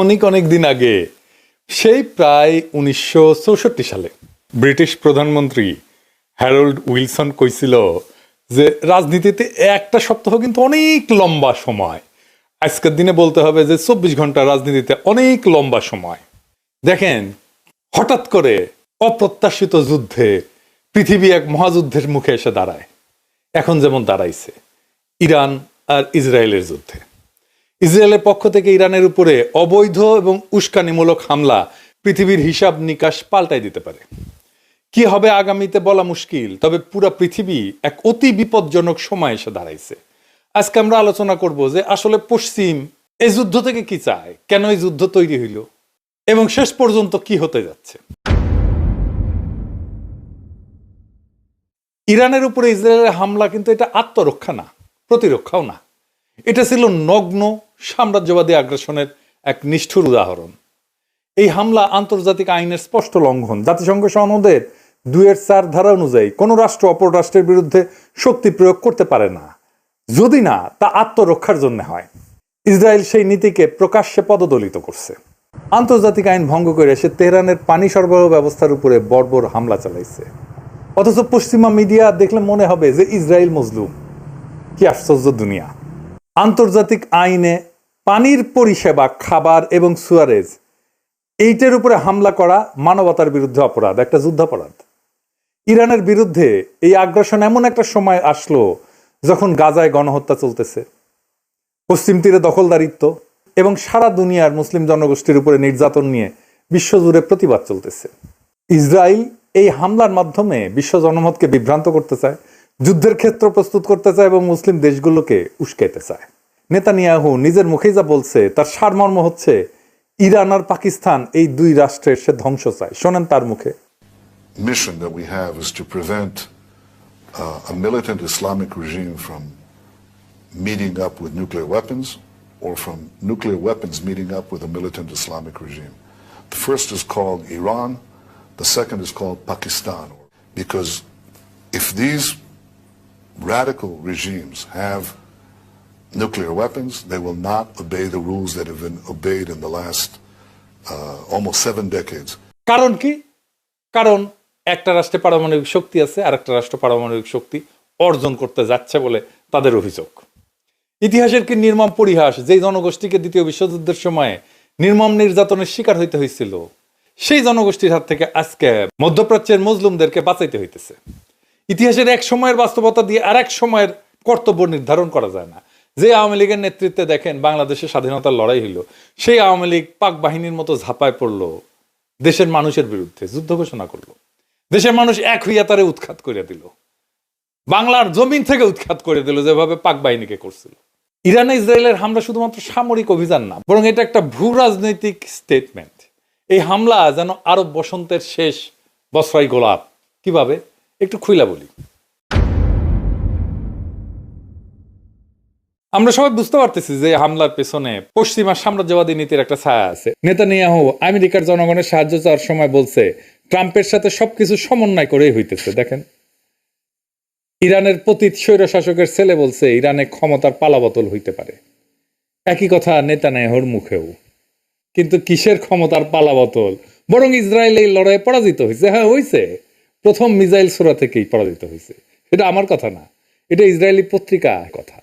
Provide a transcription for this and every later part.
অনেক অনেক দিন আগে, সেই প্রায় 1964 সালে ব্রিটিশ প্রধানমন্ত্রী হ্যারল্ড উইলসন কইছিল যে রাজনীতিতে একটা সপ্তাহ কিন্তু অনেক লম্বা সময়। আজকের দিনে বলতে হবে যে 24 ঘন্টা রাজনীতিতে অনেক লম্বা সময়। দেখেন, হঠাৎ করে অপ্রত্যাশিত যুদ্ধে পৃথিবী এক মহাযুদ্ধের মুখে এসে দাঁড়ায়। এখন যেমন দাঁড়াইছে ইরান আর ইসরায়েলের যুদ্ধে। ইসরায়েলের পক্ষ থেকে ইরানের উপরে অবৈধ এবং উস্কানিমূলক হামলা পৃথিবীর হিসাব নিকাশ পাল্টাই দিতে পারে। কি হবে আগামীতে বলা মুশকিল, তবে পুরো পৃথিবী এক অতি বিপজ্জনক সময় এসে দাঁড়াইছে। আজকে আমরা আলোচনা করব যে আসলে পশ্চিম এই যুদ্ধ থেকে কি চায়, কেন এই যুদ্ধ তৈরি হইল এবং শেষ পর্যন্ত কি হতে যাচ্ছে। ইরানের উপরে ইসরায়েলের হামলা কিন্তু এটা আত্মরক্ষা না, প্রতিরক্ষাও না। এটা ছিল নগ্ন সাম্রাজ্যবাদী আগ্রাসনের এক নিষ্ঠুর উদাহরণ। এই হামলা আন্তর্জাতিক আইনের স্পষ্ট লঙ্ঘন। জাতিসংঘ সনদের 2-4 ধারা অনুযায়ী কোনো রাষ্ট্র অপর রাষ্ট্রের বিরুদ্ধে শক্তি প্রয়োগ করতে পারে না, যদি না তা আত্মরক্ষার জন্য হয়। ইসরায়েল সেই নীতিকে প্রকাশ্যে পদদলিত করছে। আন্তর্জাতিক আইন ভঙ্গ করে সে তেহরানের পানি সরবরাহ ব্যবস্থার উপরে বর্বর হামলা চালাইছে। অথচ পশ্চিমা মিডিয়া দেখলে মনে হবে যে ইসরায়েল মজলুম। কি আশ্চর্য দুনিয়া! আন্তর্জাতিক আইনে পানির পরিষেবা, খাবার এবং সুয়ারেজ, এইটার উপরে হামলা করা মানবতার বিরুদ্ধে অপরাধ, একটা যুদ্ধাপরাধ। ইরানের বিরুদ্ধে এই আগ্রাসন এমন একটা সময় আসলো যখন গাজায় গণহত্যা চলতেছে, পশ্চিম তীরে দখলদারিত্ব এবং সারা দুনিয়ার মুসলিম জনগোষ্ঠীর উপরে নির্যাতন নিয়ে বিশ্বজুড়ে প্রতিবাদ চলতেছে। ইসরায়েল এই হামলার মাধ্যমে বিশ্ব জনমতকে বিভ্রান্ত করতে চায়, যুদ্ধের ক্ষেত্র প্রস্তুত করতে চায় এবং মুসলিম দেশগুলোকে উস্কাইতে চায়। নেতানিয়াহু নিজের মুখেই যা বলছে তার সারমর্ম হচ্ছে ইরান আর পাকিস্তান এই দুই রাষ্ট্রের সে ধ্বংস চায়। শোনেন তার মুখে। Mission that we have is to prevent a militant Islamic regime from meeting up with nuclear weapons or from nuclear weapons meeting up with a militant Islamic regime. The first is called Iran, the second is called Pakistan, because if these radical regimes have nuclear weapons, they will not obey the rules that have been obeyed in the last almost 7 decades. কারণ কি? কারণ একটা রাষ্ট্রে পারমাণবিক শক্তি আছে আর একটা রাষ্ট্র পারমাণবিক শক্তি অর্জন করতে যাচ্ছে বলে তাদের অভিযোগ। ইতিহাসের কি নির্মম পরিহাস, যেই জনগোষ্ঠীকে দ্বিতীয় বিশ্বযুদ্ধের সময় নির্মম নির্যাতনের শিকার হইতে হয়েছিল, সেই জনগোষ্ঠীর হাত থেকে আজকে মধ্যপ্রাচ্যের মজলুমদেরকে বাঁচাইতে হইতেছে। ইতিহাসের এক সময়ের বাস্তবতা দিয়ে আর এক সময়ের কর্তব্য নির্ধারণ করা যায় না। যে আওয়ামী লীগের নেতৃত্বে দেখেন বাংলাদেশের স্বাধীনতার লড়াই হইল, সেই আওয়ামী লীগ পাক বাহিনীর মতো ঝাঁপায় পড়লো, দেশের মানুষের বিরুদ্ধে যুদ্ধ ঘোষণা করলো। দেশের মানুষ এক হইয়া তারে উৎখাত করে দিল, বাংলার জমিন থেকে উৎখাত করে দিল যেভাবে পাক বাহিনীকে করছিল। ইরানে ইসরায়েলের হামলা শুধুমাত্র সামরিক অভিযান না, বরং এটা একটা ভূ রাজনৈতিক স্টেটমেন্ট। এই হামলা যেন আরব বসন্তের শেষ বছরাই গোলাপ। কিভাবে? একটু খুইলা বলি। আমরা সবাই বুঝতে পারতেছি যে হামলার পেছনে পশ্চিমা সাম্রাজ্যবাদী নীতির একটা ছায়া আছে। নেতানিয়াহু আমেরিকার জনগণের সাহায্য চাওয়ার সময় বলছে ট্রাম্পের সাথে সবকিছু সমন্বয় করেই হইতেছে। দেখেন, ইরানের পতিত স্বৈরশাসকের ছেলে বলছে ইরানে ক্ষমতার পালাবদল হইতে পারে। একই কথা নেতানিয়াহুর মুখেও। কিন্তু কিসের ক্ষমতার পালাবদল? বরং ইসরায়েল এই লড়াইয়ে পরাজিত হয়েছে। হ্যাঁ, হয়েছে। প্রথম মিসাইল ছোড়া থেকেই পরাজিত হয়েছে। এটা আমার কথা না, এটা ইসরায়েলি পত্রিকা কথা।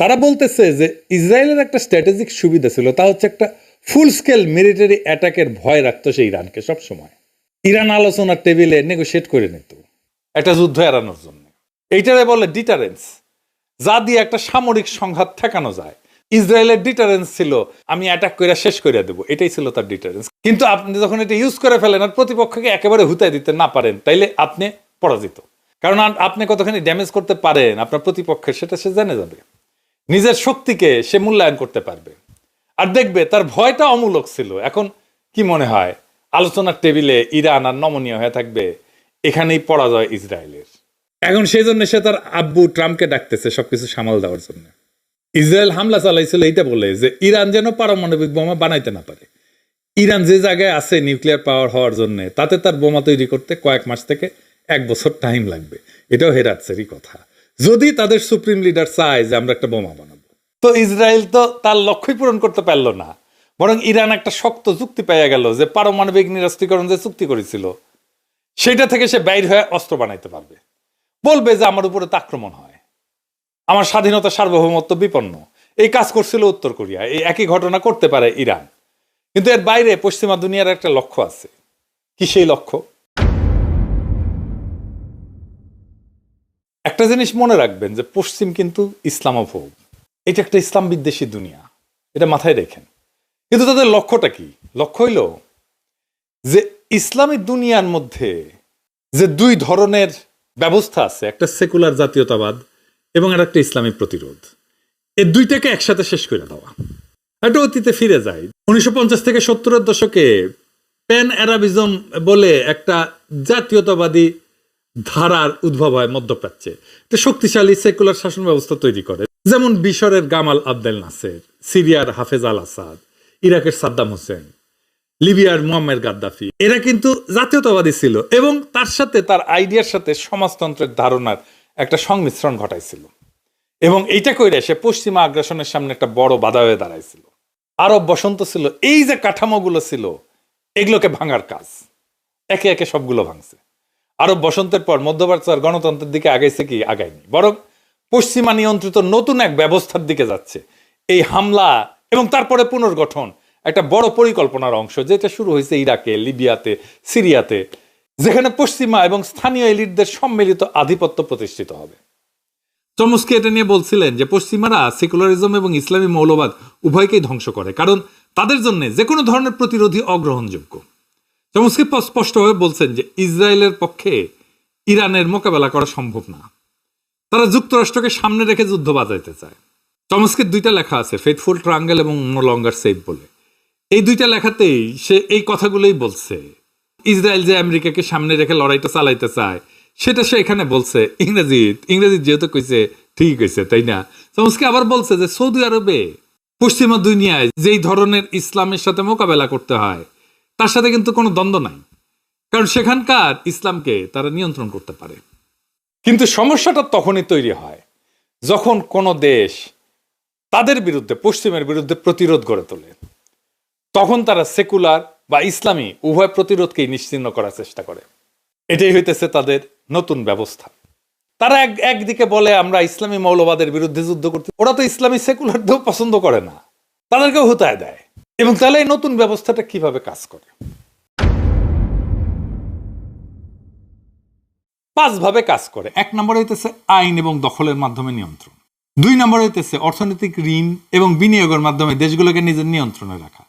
তারা বলতেছে যে ইসরায়েলের একটা স্ট্র্যাটেজিক সুবিধা ছিল, তা হচ্ছে একটা ফুল স্কেল মিলিটারি অ্যাটাকের ভয় রাখতো সে ইরানকে সবসময়। ইরান আলোচনার টেবিলে নেগোশিয়েট করে নিত একটা যুদ্ধ এড়ানোর জন্য। এইটারে বলে ডিটারেন্স, যা দিয়ে একটা সামরিক সংঘাত ঠেকানো যায়। ইসরায়েলের ডিটারেন্স ছিল আমি অ্যাটাক করে শেষ করে দেবো, এটাই ছিল তার ডিটারেন্স। কিন্তু আপনি যখন এটা ইউজ করে ফেলেন আর প্রতিপক্ষকে একেবারে হুতায় দিতে না পারেন, তাইলে আপনি পরাজিত। কারণ আপনি কতখানি ড্যামেজ করতে পারেন আপনার প্রতিপক্ষের, সেটা সে জেনে যাবে। নিজের শক্তিকে সে মূল্যায়ন করতে পারবে আর দেখবে তার ভয়টা অমূলক ছিল। এখন কি মনে হয় আলোচনার টেবিলে ইরান আর নমনীয় হয়ে থাকবে? এখানেই পরাজয় ইসরায়েলের। এখন সেই জন্য সে তার আব্বু ট্রাম্পকে ডাকতেছে সবকিছু সামাল দেওয়ার জন্য। ইসরায়েল হামলা চালাইছিল এইটা বলে যে ইরান যেন পারমাণবিক বোমা বানাইতে না পারে। ইরান যে জায়গায় আছে নিউক্লিয়ার পাওয়ার হওয়ার জন্য, তাতে তার বোমা তৈরি করতে কয়েক মাস থেকে 1 বছর টাইম লাগবে। এটাও হেরাচ্ছেরই কথা, যদি তাদের সুপ্রিম লিডার চায় যে আমরা একটা বোমা বানাবো। তো ইসরায়েল তো তার লক্ষ্যই পূরণ করতে পারলো না, বরং ইরান একটা শক্ত যুক্তি পেয়ে গেল যে পারমাণবিক নিরস্ত্রীকরণ যে চুক্তি করেছিল সেটা থেকে সে বাইর হয়ে অস্ত্র বানাইতে পারবে, বলবে যে আমার উপরে তো আক্রমণ হয়, আমার স্বাধীনতা সার্বভৌমত্ব বিপন্ন। এই কাজ করছিল উত্তর কোরিয়া, এই একই ঘটনা করতে পারে ইরান। কিন্তু এর বাইরে পশ্চিমা দুনিয়ার একটা লক্ষ্য আছে। কি সেই লক্ষ্য? একটা জিনিস মনে রাখবেন যে পশ্চিম কিন্তু ইসলামোফোব, এটা একটা ইসলাম বিদ্বেষী দুনিয়া, এটা মাথায় রেখেন। কিন্তু তাদের লক্ষ্যটা কি? লক্ষ্য হইল যে ইসলামী দুনিয়ার মধ্যে যে দুই ধরনের ব্যবস্থা আছে, একটা সেকুলার জাতীয়তাবাদ এবং আর একটা ইসলামী প্রতিরোধ, এই দুইটাকে একসাথে শেষ করে দেওয়া। একটা অতীতে ফিরে যায়, 1950 থেকে 70-এর দশকে প্যান অ্যারাবিজম বলে একটা জাতীয়তাবাদী ধারার উদ্ভব হয় মধ্যপ্রাচ্যে। একটা শক্তিশালী সেকুলার শাসন ব্যবস্থা তৈরি করে, যেমন মিশরের গামাল আবদেল নাসের, সিরিয়ার হাফেজ আল আসাদ, ইরাকের সাদ্দাম হোসেন, লিবিয়ার মুয়াম্মার গাদ্দাফি। এরা কিন্তু জাতীয়তাবাদী ছিল এবং তার সাথে তার আইডিয়ার সাথে সমাজতন্ত্রের ধারণার একটা সংমিশ্রণ ঘটাইছিল। এবং এইটা কইরা সে পশ্চিমা আগ্রাসনের সামনে একটা বড় বাধা হয়ে দাঁড়াইছিল। আরব বসন্ত ছিল, এই যে কাঠামোগুলো ছিল এগুলোকে ভাঙার কাজ, একে একে সবগুলো ভাঙছে। আরব বসন্তের পর মধ্যপ্রাচ্য আর গণতন্ত্রের দিকে আগাইছে কি? আগায়নি, বরং পশ্চিমা নিয়ন্ত্রিত নতুন এক ব্যবস্থার দিকে যাচ্ছে। এই হামলা এবং তারপরে পুনর্গঠন একটা বড় পরিকল্পনার অংশ, যেটা শুরু হয়েছে ইরাকে, লিবিয়াতে, সিরিয়াতে, যেখানে পশ্চিমা এবং স্থানীয় এলিটদের সম্মিলিত আধিপত্য প্রতিষ্ঠিত হবে। চমস্কি এটা নিয়ে বলছিলেন যে পশ্চিমারা সেকুলারিজম এবং ইসলামী মৌলবাদ উভয়কেই ধ্বংস করে, কারণ তাদের জন্য যে কোনো ধরনের প্রতিরোধী অগ্রহণযোগ্য। চমস্কি স্পষ্টভাবে বলছেন যে ইসরায়েলের পক্ষে ইরানের মোকাবেলা করা সম্ভব না, তারা যুক্তরাষ্ট্রকে সামনে রেখে যুদ্ধ বাজাইতে চায়। চমস্কির দুইটা লেখা আছে, ফেথফুল ট্রায়াঙ্গেল এবং নো লঙ্গার সেফ বলে। এই দুইটা লেখাতেই সে এই কথাগুলোই বলছে। ইসরায়েল যে আমেরিকাকে সামনে রেখে লড়াইটা চালাইতে চায় সেটা সে এখানে বলছে ইংরেজি যেহেতু কইছে ঠিক কইছে, তাই না? চমস্কি আবার বলছে যে সৌদি আরবে পশ্চিমা দুনিয়ায় যেই ধরনের ইসলামের সাথে মোকাবেলা করতে হয় তার সাথে কিন্তু কোনো দ্বন্দ্ব নাই, কারণ সেখানকার ইসলামকে তারা নিয়ন্ত্রণ করতে পারে। কিন্তু সমস্যাটা তখনই তৈরি হয় যখন কোনো দেশ তাদের বিরুদ্ধে, পশ্চিমের বিরুদ্ধে প্রতিরোধ গড়ে তোলে। তখন তারা সেকুলার বা ইসলামী উভয় প্রতিরোধকেই নিশ্চিহ্ন করার চেষ্টা করে। এটাই হইতেছে তাদের নতুন ব্যবস্থা। তারা একদিকে বলে আমরা ইসলামী মৌলবাদের বিরুদ্ধে যুদ্ধ করতে, ওরা তো ইসলামী সেকুলারদেরও পছন্দ করে না, তাদেরকেও হুতায় দেয়। এবং তাহলে এই নতুন ব্যবস্থাটা কিভাবে কাজ করে? 5 ভাবে কাজ করে। 1 নম্বর হইতেছে আইন এবং দখলের মাধ্যমে নিয়ন্ত্রণ। 2 নম্বর হইতেছে অর্থনৈতিক ঋণ এবং বিনিয়োগের মাধ্যমে দেশগুলোকে নিজের নিয়ন্ত্রণে রাখা।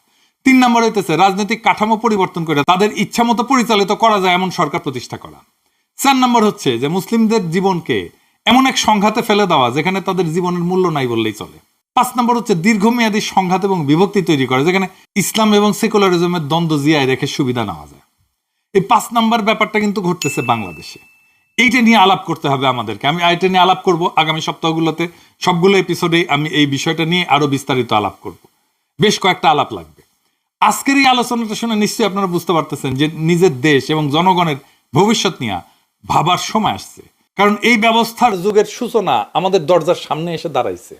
3 নম্বর হইতেছে রাজনৈতিক কাঠামো পরিবর্তন করে তাদের ইচ্ছা মতো পরিচালিত করা যায় এমন সরকার প্রতিষ্ঠা করা। 4 নম্বর হচ্ছে যে মুসলিমদের জীবনকে এমন এক সংঘাতে ফেলে দেওয়া যেখানে তাদের জীবনের মূল্য নাই বললেই চলে। 5 নম্বর হচ্ছে দীর্ঘমেয়াদী সংঘাত এবং বিভক্তি তৈরি করে, যেখানে ইসলাম এবং সেকুলারিজমের দ্বন্দ্ব জিয়ায় রেখে সুবিধা নেওয়া যায়। এই 5 নম্বর ব্যাপারটা কিন্তু ঘটতেছে বাংলাদেশে। এইটা নিয়ে আলাপ করতে হবে আমাদেরকে। আমি এটা নিয়ে আলাপ করব আগামী সপ্তাহগুলোতে, সবগুলো এপিসোডে আমি এই বিষয়টা নিয়ে আরো বিস্তারিত আলাপ করব। বেশ কয়েকটা আলাপ লাগবে। আজকের এই আলোচনাটা শুনে নিশ্চয়ই আপনারা বুঝতে পারতেছেন যে নিজের দেশ এবং জনগণের ভবিষ্যৎ নিয়ে ভাবার সময় আসছে, কারণ এই ব্যবস্থার যুগের সূচনা আমাদের দরজার সামনে এসে দাঁড়াইছে।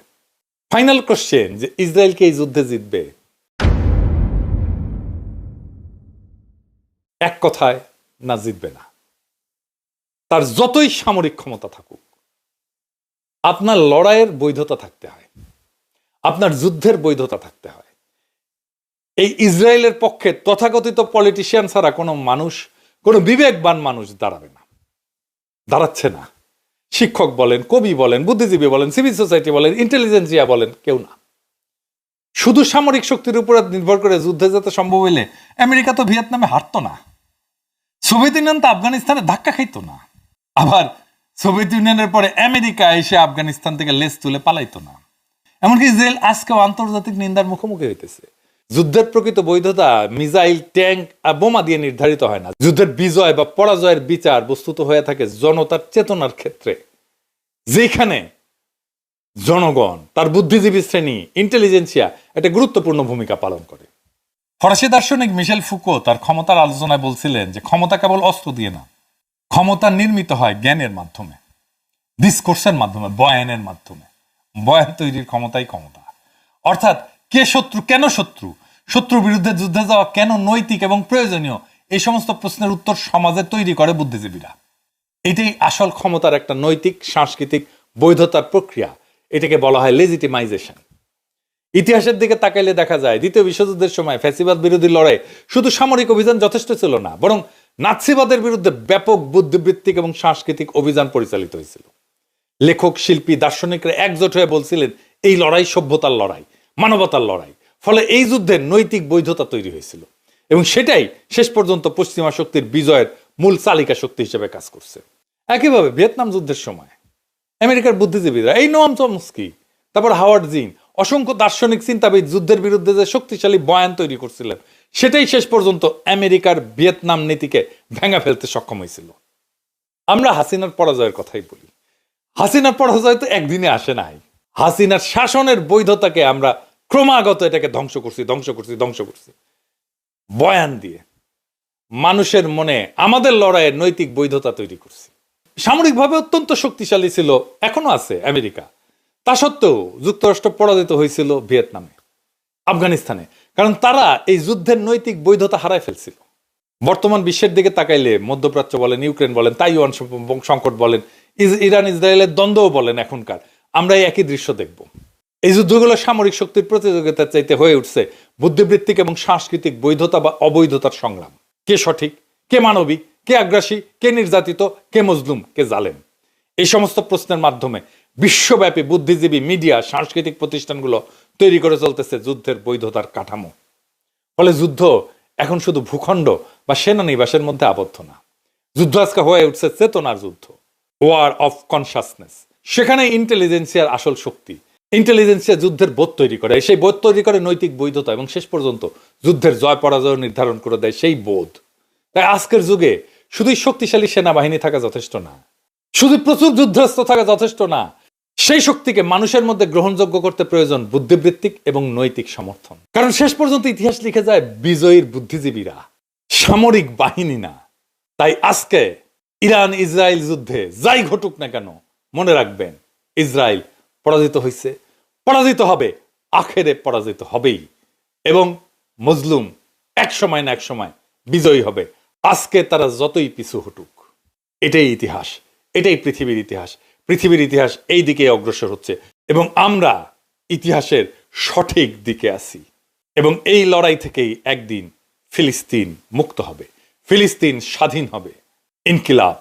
ফাইনাল কোশ্চেন, যে ইসরায়েলকে এই যুদ্ধে জিতবে? এক কথায়, না, জিতবে না। তার যতই সামরিক ক্ষমতা থাকুক, আপনার লড়াইয়ের বৈধতা থাকতে হয়, আপনার যুদ্ধের বৈধতা থাকতে হয়। এই ইসরায়েলের পক্ষে তথাকথিত পলিটিশিয়ান ছাড়া কোনো মানুষ, কোনো বিবেকবান মানুষ দাঁড়াবে না, দাঁড়াচ্ছে না। শিক্ষক বলেন, কবি বলেন, বুদ্ধিজীবী বলেন, সিভিল সোসাইটি বলেন, ইন্টেলিজেন্সিয়া বলেন, কেউ না। শুধু সামরিক শক্তির উপর নির্ভর করে যুদ্ধে যেতে সম্ভব হইলে আমেরিকা তো ভিয়েতনামে হারতো না, সোভিয়েত ইউনিয়ন তো আফগানিস্তানে ধাক্কা খাইতো না, আবার সোভিয়েত ইউনিয়নের পরে আমেরিকা এসে আফগানিস্তান থেকে লেজ তুলে পালাইতো না। এমনকি ইসরায়েল আজকেও আন্তর্জাতিক নিন্দার মুখোমুখি হইতেছে। যুদ্ধের প্রকৃত বৈধতা মিসাইল, ট্যাঙ্ক আর বোমা দিয়ে নির্ধারিত হয় না। যুদ্ধের বিজয় বা পরাজয়ের বিচার বস্তুত হয়ে থাকে জনতার চেতনার ক্ষেত্রে, যেখানে জনগণ, তার বুদ্ধিজীবী শ্রেণী, ইন্টেলিজেন্সিয়া একটা গুরুত্বপূর্ণ ভূমিকা পালন করে। ফরাসি দার্শনিক মিশেল ফুকো তার ক্ষমতার আলোচনায় বলছিলেন যে ক্ষমতা কেবল অস্ত্র দিয়ে না, ক্ষমতা নির্মিত হয় জ্ঞানের মাধ্যমে, ডিসকোর্সের মাধ্যমে, বয়ানের মাধ্যমে। বয়ান তৈরির ক্ষমতাই ক্ষমতা। অর্থাৎ কে শত্রু, কেন শত্রু, শত্রুর বিরুদ্ধে যুদ্ধে যাওয়া কেন নৈতিক এবং প্রয়োজনীয়, এই সমস্ত প্রশ্নের উত্তর সমাজে তৈরি করে বুদ্ধিজীবীরা। এটাই আসল ক্ষমতার একটা নৈতিক সাংস্কৃতিক বৈধতার প্রক্রিয়া। এটাকে বলা হয় লেজিটিমাইজেশন। ইতিহাসের দিকে তাকাইলে দেখা যায় দ্বিতীয় বিশ্বযুদ্ধের সময় ফ্যাসিবাদ বিরোধী লড়াই শুধু সামরিক অভিযান যথেষ্ট ছিল না, বরং নাৎসিবাদের বিরুদ্ধে ব্যাপক বুদ্ধিবৃত্তিক এবং সাংস্কৃতিক অভিযান পরিচালিত হয়েছিল। লেখক, শিল্পী, দার্শনিকরা একজোট হয়ে বলছিলেন এই লড়াই সভ্যতার লড়াই, মানবতার লড়াই। ফলে এই যুদ্ধের নৈতিক বৈধতা তৈরি হয়েছিল এবং সেটাই শেষ পর্যন্ত পশ্চিমা শক্তির বিজয়ের মূল চালিকা শক্তি হিসেবে কাজ করছে। একইভাবে ভিয়েতনাম যুদ্ধের সময় আমেরিকার বুদ্ধিজীবীরা, এই নোয়াম চমস্কি, তারপর হাওয়ার্ড জিন, অসংখ্য দার্শনিক চিন্তাবিদ যুদ্ধের বিরুদ্ধে যে শক্তিশালী বয়ান তৈরি করছিলেন, সেটাই শেষ পর্যন্ত আমেরিকার ভিয়েতনাম নীতিকে ভেঙে ফেলতে সক্ষম হয়েছিল। আমরা হাসিনার পরাজয়ের কথাই বলি। হাসিনার পরাজয় তো একদিনে আসে নাই। হাসিনার শাসনের বৈধতাকে আমরা ক্রমাগত এটাকে ধ্বংস করছি বয়ান দিয়ে। মানুষের মনে আমাদের লড়াইয়ের নৈতিক বৈধতা তৈরি করছি। সামরিকভাবে অত্যন্ত শক্তিশালী ছিল, এখনো আছে আমেরিকা। তা সত্ত্বেও যুক্তরাষ্ট্র পরাজিত হয়েছিল ভিয়েতনামে, আফগানিস্তানে, কারণ তারা এই যুদ্ধের নৈতিক বৈধতা হারায় ফেলছিল। বর্তমান বিশ্বের দিকে তাকাইলে মধ্যপ্রাচ্য বলেন, ইউক্রেন বলেন, তাইওয়ান সংকট বলেন, ইরান ইসরায়েলের দ্বন্দ্বও বলেন, এখনকার আমরা এই একই দৃশ্য দেখব। এই যুদ্ধগুলো সামরিক শক্তির প্রতিযোগিতার চাইতে হয়ে উঠছে বুদ্ধিবৃত্তিক এবং সাংস্কৃতিক বৈধতা বা অবৈধতার সংগ্রাম। কে সঠিক, কে মানবিক, কে আগ্রাসী, কে নির্যাতিত, কে মজলুম, কে জালেম, এই সমস্ত প্রশ্নের মাধ্যমে বিশ্বব্যাপী বুদ্ধিজীবী, মিডিয়া, সাংস্কৃতিক প্রতিষ্ঠানগুলো তৈরি করে চলতেছে যুদ্ধের বৈধতার কাঠামো। ফলে যুদ্ধ এখন শুধু ভূখণ্ড বা সেনানিবাসের মধ্যে আবদ্ধ না। যুদ্ধ আজকে হয়ে উঠছে চেতনার যুদ্ধ, ওয়ার অফ কনসাসনেস। সেখানে ইন্টেলিজেন্সিয়ার আসল শক্তি। ইন্টেলিজেন্সিয়া যুদ্ধের বোধ তৈরি করে, সেই বোধ তৈরি করে নৈতিক বৈধতা এবং শেষ পর্যন্ত যুদ্ধের জয় পরাজয় নির্ধারণ করে দেয় সেই বোধ। তাই আজকের যুগে শুধুই শক্তিশালী সেনাবাহিনী থাকা যথেষ্ট না, শুধু প্রচুর যুদ্ধাস্ত্র থাকা যথেষ্ট না। সেই শক্তিকে মানুষের মধ্যে গ্রহণযোগ্য করতে প্রয়োজন বুদ্ধিবৃত্তিক এবং নৈতিক সমর্থন। কারণ শেষ পর্যন্ত ইতিহাস লিখে যায় বিজয়ীর বুদ্ধিজীবীরা, সামরিক বাহিনী না। তাই আজকে ইরান ইসরায়েল যুদ্ধে যাই ঘটুক না কেন, মনে রাখবেন ইসরায়েল পরাজিত হয়েছে, পরাজিত হবে, আখেরে পরাজিত হবেই, এবং মজলুম এক সময় না এক সময় বিজয়ী হবে। আজকে তারা যতই পিছু হটুক। এটাই ইতিহাস, এটাই পৃথিবীর ইতিহাস। পৃথিবীর ইতিহাস এই দিকে অগ্রসর হচ্ছে এবং আমরা ইতিহাসের সঠিক দিকে আছি। এবং এই লড়াই থেকেই একদিন ফিলিস্তিন মুক্ত হবে, ফিলিস্তিন স্বাধীন হবে। ইনকিলাব।